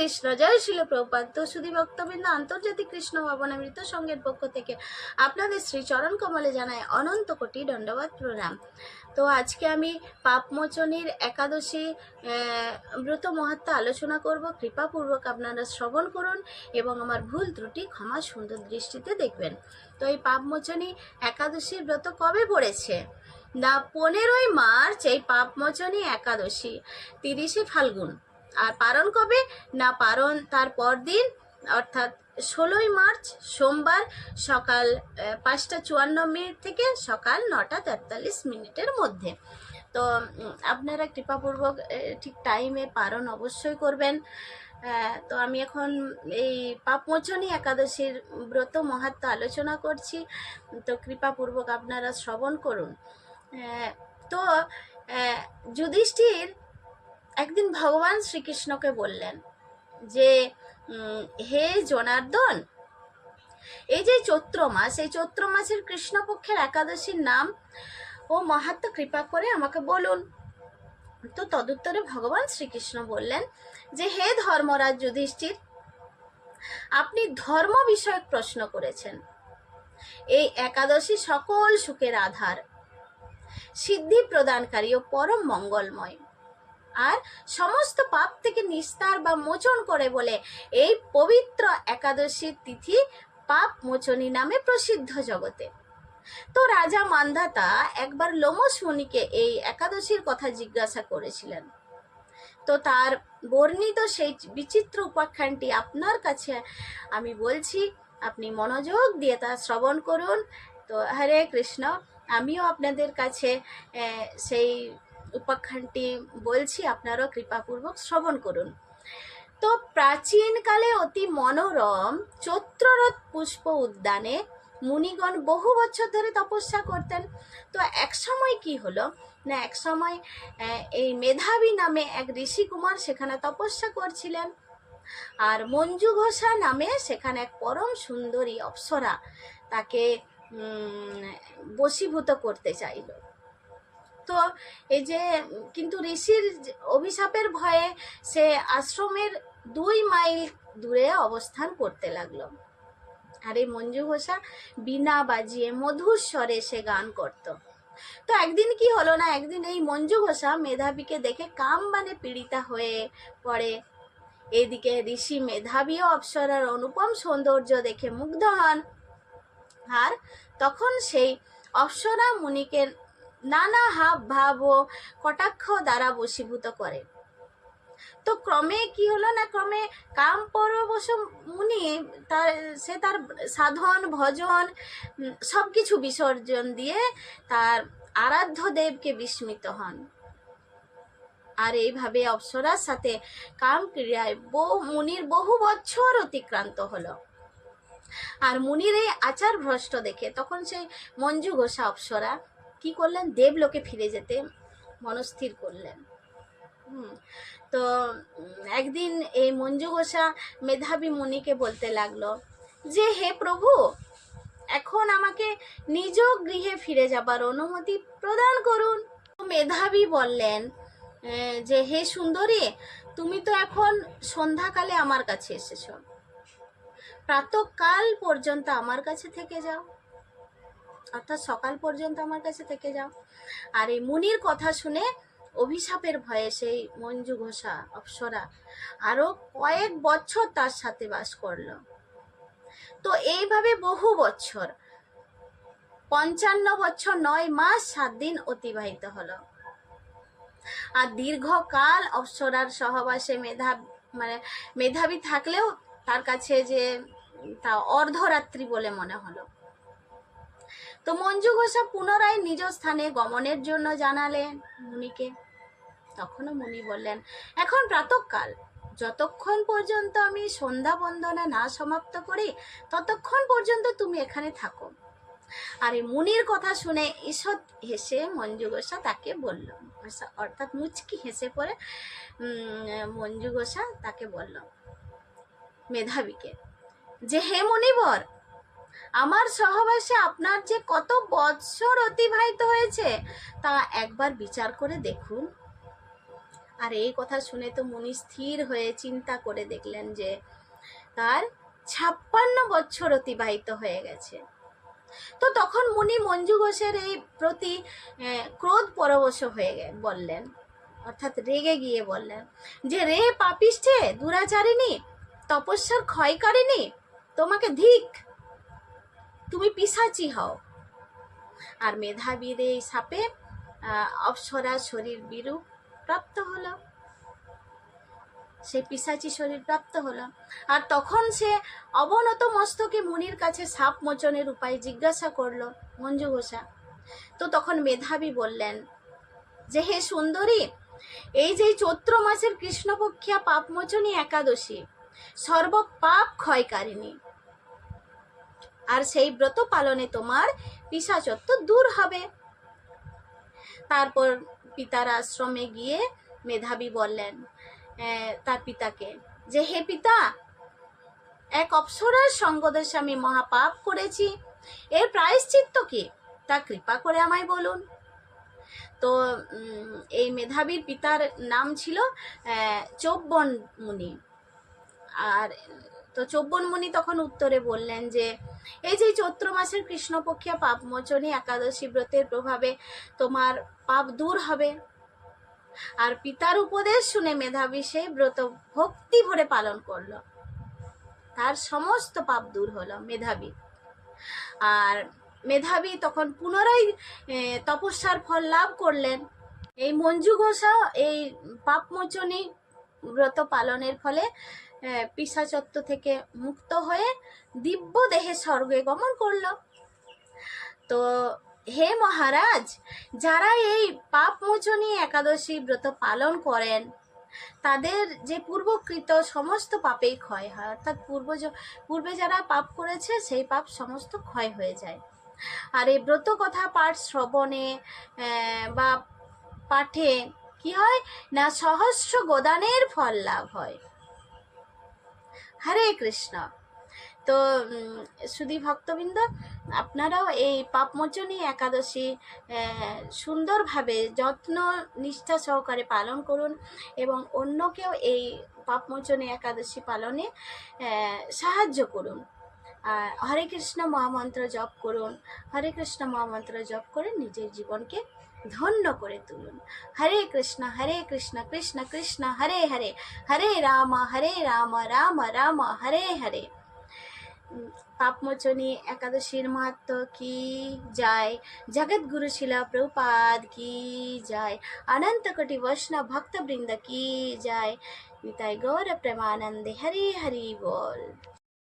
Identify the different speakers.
Speaker 1: কৃষ্ণ, জয় শিল প্রভুপাদ। তো শুধু ভক্তবৃন্দ, আন্তর্জাতিক কৃষ্ণ ভাবনামৃত সংঘের পক্ষ থেকে আপনাদের শ্রী চরণ কমলে জানায় অনন্ত কোটি দণ্ডবাদ প্রণাম। তো আজকে আমি পাপমোচনীর একাদশী ব্রত মাহাত্ম্য আলোচনা করব। কৃপাপূর্বক আপনারা শ্রবণ করুন এবং আমার ভুল ত্রুটি ক্ষমা সুন্দর দৃষ্টিতে দেখবেন। তো এই পাপমোচনী একাদশীর ব্রত কবে পড়েছে না 15ই মার্চ এই পাপমোচনী একাদশী, 30শে ফাল্গুন। আর পারণ কবে না পারণ তার পরদিন অর্থাৎ 16ই মার্চ সোমবার সকাল 5:54 থেকে সকাল 9:43 মধ্যে। তো আপনারা কৃপাপূর্বক ঠিক টাইমে পারণ অবশ্যই করবেন। তো আমি এখন এই পাপমোচনী একাদশীর ব্রত মাহাত্ম্য আলোচনা করছি, তো কৃপাপূর্বক আপনারা শ্রবণ করুন। তো যুধিষ্ঠির একদিন ভগবান শ্রীকৃষ্ণকে বললেন যে হে জনার্দন, এই যে চৈত্র মাস, এই চৈত্র মাসের কৃষ্ণপক্ষের একাদশীর নাম ও মাহাত্ম্য কৃপা করে আমাকে বলুন। তো তদুত্তরে ভগবান শ্রীকৃষ্ণ বললেন যে হে ধর্মরাজ যুধিষ্ঠির, আপনি ধর্ম বিষয়ক প্রশ্ন করেছেন। এই একাদশী সকল সুখের আধার, সিদ্ধি প্রদানকারী ও পরম মঙ্গলময়, আর সমস্ত পাপ থেকে নিস্তার বা মোচন করে বলে এই পবিত্র একাদশীর তিথি পাপ মোচনী নামে প্রসিদ্ধ জগতে। তো রাজা মান্ধাতা একবার লোমশ মুনিকে এই একাদশীর কথা জিজ্ঞাসা করেছিলেন। তো তার বর্ণিত সেই বিচিত্র উপাখ্যানটি আপনার কাছে আমি বলছি, আপনি মনোযোগ দিয়ে তা শ্রবণ করুন। তো হরে কৃষ্ণ, আমিও আপনাদের কাছে সেই উপাখ্যানটি বলছি, আপনারাও কৃপাপূর্বক শ্রবণ করুন। তো প্রাচীনকালে অতি মনোরম চৈত্ররথ পুষ্প উদ্যানে মুনিগণ বহু বছর ধরে তপস্যা করতেন। তো এক সময় কি হলো না, এক সময় এই মেধাবী নামে এক ঋষি কুমার সেখানে তপস্যা করছিলেন, আর মঞ্জু ঘোষা নামে সেখানে এক পরম সুন্দরী অপ্সরা তাকে বশীভূত করতে চাইল। তো এই যে কিন্তু ঋষির অভিশাপের ভয়ে সে আশ্রমের 2 মাইল দূরে অবস্থান করতে লাগলো। আর এই মঞ্জু ঘোষা বীণা বাজিয়ে মধুর স্বরে সে গান করত। তো একদিন কি হলো না, একদিন এই মঞ্জু ঘোষা মেধাবীকে দেখে কাম বানে পীড়িতা হয়ে পড়ে। এদিকে ঋষি মেধাবী ও অপ্সরার অনুপম সৌন্দর্য দেখে মুগ্ধ হন, আর তখন সেই অপ্সরা মুনিকে নানা হাব ভাব ও কটাক্ষ দ্বারা বশীভূত করে। তো ক্রমে কি হলো না, ক্রমে কাম পরবশ মুনি তার সাধন ভজন সবকিছু বিসর্জন দিয়ে তার আরাধ্য দেবকে বিস্মিত হন। আর এইভাবে অপ্সরার সাথে কাম ক্রিয়ায় মুনির বহু বছর অতিক্রান্ত হলো। আর মুনির এই আচার ভ্রষ্ট দেখে তখন সেই মঞ্জু ঘোষা অপ্সরা কি করলেন, দেবলোকে ফিরে যেতে মনস্থির করলেন। তো একদিন এই মঞ্জু ঘোষা মেধাবী মুনিকে বলতে লাগলো যে হে প্রভু, এখন আমাকে নিজ গৃহে ফিরে যাবার অনুমতি প্রদান করুন। মেধাবী বললেন যে হে সুন্দরী, তুমি তো এখন সন্ধ্যাকালে আমার কাছে এসেছো, প্রাতঃকাল পর্যন্ত আমার কাছে থেকে যাও, অর্থাৎ সকাল পর্যন্ত আমার কাছে থেকে যাও। আর এই মুনির কথা শুনে অভিশাপের ভয়ে সেই মঞ্জু ঘোষা অপ্সরা আরো কয়েক বছর তার সাথে বাস করলো। তো এইভাবে বহু বছর 55 বছর 9 মাস 7 দিন অতিবাহিত হলো। আর দীর্ঘকাল অপ্সরার সহবাসে মেধাবী থাকলেও তার কাছে যে তা অর্ধরাত্রি বলে মনে হলো। তো মঞ্জু ঘোষা পুনরায় নিজ স্থানে গমনের জন্য জানালেন মুনিকে। তখনও মুনি বললেন, এখন প্রাতঃকাল, যতক্ষণ পর্যন্ত আমি সন্ধ্যা বন্দনা না সমাপ্ত করি ততক্ষণ পর্যন্ত তুমি এখানে থাকো। আর এই মুনির কথা শুনে ঈষৎ হেসে মঞ্জু ঘোষা তাকে বলল, অর্থাৎ মুচকি হেসে পড়ে মঞ্জু ঘোষা তাকে বলল মেধাবীকে যে হে মুনিবর, আমার সহবাসে আপনার যে কত বৎসর অতিবাহিত হয়েছে তা একবার বিচার করে দেখুন। আর এই কথা শুনে তো মুনি স্থির হয়ে চিন্তা করে দেখলেন যে তার 56 বছর অতিবাহিত হয়ে গেছে। তো তখন মুনি মঞ্জু ঘোষের এই প্রতি ক্রোধ পরবশ হয়ে বললেন, অর্থাৎ রেগে গিয়ে বললেন যে রে পাপিষ্ঠে, দুরাচারিণী, তপস্যার ক্ষয়কারিণী, তোমাকে ধিক, তুমি পিশাচি হও। আর মেধাবীর এই সাপে অপ্সরা শরীর বিরূপ প্রাপ্ত হলো, সে পিশাচি শরীর প্রাপ্ত হলো। আর তখন সে অবনত মস্তকে মুনির কাছে সাপ মোচনের উপায় জিজ্ঞাসা করলো মঞ্জু ঘোষা। তো তখন মেধাবী বললেন যে হে সুন্দরী, এই যে চৈত্র মাসের কৃষ্ণপক্ষিয়া পাপমোচনী একাদশী সর্ব পাপ ক্ষয়কারিণী, আর সেই ব্রত পালনে তোমার পিশাচত্ব দূর হবে। তারপর পিতার আশ্রমে গিয়ে মেধাবী বললেন তার পিতাকে যে হে পিতা, এক অপ্সরার সঙ্গদোষে আমি মহাপাপ করেছি, এর প্রায়শ্চিত্ত কি তা কৃপা করে আমায় বলুন। তো এই মেধাবীর পিতার নাম ছিল চৌবন মুনি। আর তো চৌবন মুনি তখন উত্তরে বললেন যে এই যে চৈত্র মাসের কৃষ্ণপক্ষিয়া পাপমোচনী একাদশী ব্রতের প্রভাবে তোমার পাপ দূর হবে। আর পিতার উপদেশ শুনে মেধাবী সেই ব্রত ভক্তি ভরে পালন করলো, তার সমস্ত পাপ দূর হলো মেধাবী। আর মেধাবী তখন পুনরায় তপস্যার ফল লাভ করলেন। এই মঞ্জু ঘোষা এই পাপমোচনী ব্রত পালনের ফলে পিশাচত্ব থেকে মুক্ত হয়ে দিব্য দেহে স্বর্গে গমন করলো। তো হে মহারাজ, যারা এই পাপমোচনী একাদশী ব্রত পালন করেন তাদের যে পূর্বকৃত সমস্ত পাপেই ক্ষয় হয়, অর্থাৎ পূর্বে যারা পাপ করেছে সেই পাপ সমস্ত ক্ষয় হয়ে যায়। আর এই ব্রত কথা পাঠ শ্রবণে বা পাঠে কি হয় না, সহস্র গোদানের ফল লাভ হয়। হরে কৃষ্ণ। তো সুধী ভক্তবৃন্দ, আপনারাও এই পাপমোচনী একাদশী সুন্দরভাবে যত্ন নিষ্ঠা সহকারে পালন করুন এবং অন্যকেও এই পাপমোচনী একাদশী পালনে সাহায্য করুন। আর হরে কৃষ্ণ মহামন্ত্র জপ করুন, হরে কৃষ্ণ মহামন্ত্র জপ করে নিজের জীবনকে ধন্য করে তুলুন। হরে কৃষ্ণ কৃষ্ণ কৃষ্ণ হরে হরে, হরে রাম রাম রাম হরে হরে। পাপমোচনী একাদশীর মাহাত্ম্য কি যায়, জগৎগুরু শিলা প্রভুপাদ কি যায়, অনন্ত কোটি বৈষ্ণব ভক্তবৃন্দ কি যায়। নিতাই গৌর প্রেমানন্দে। হরি হরি বল।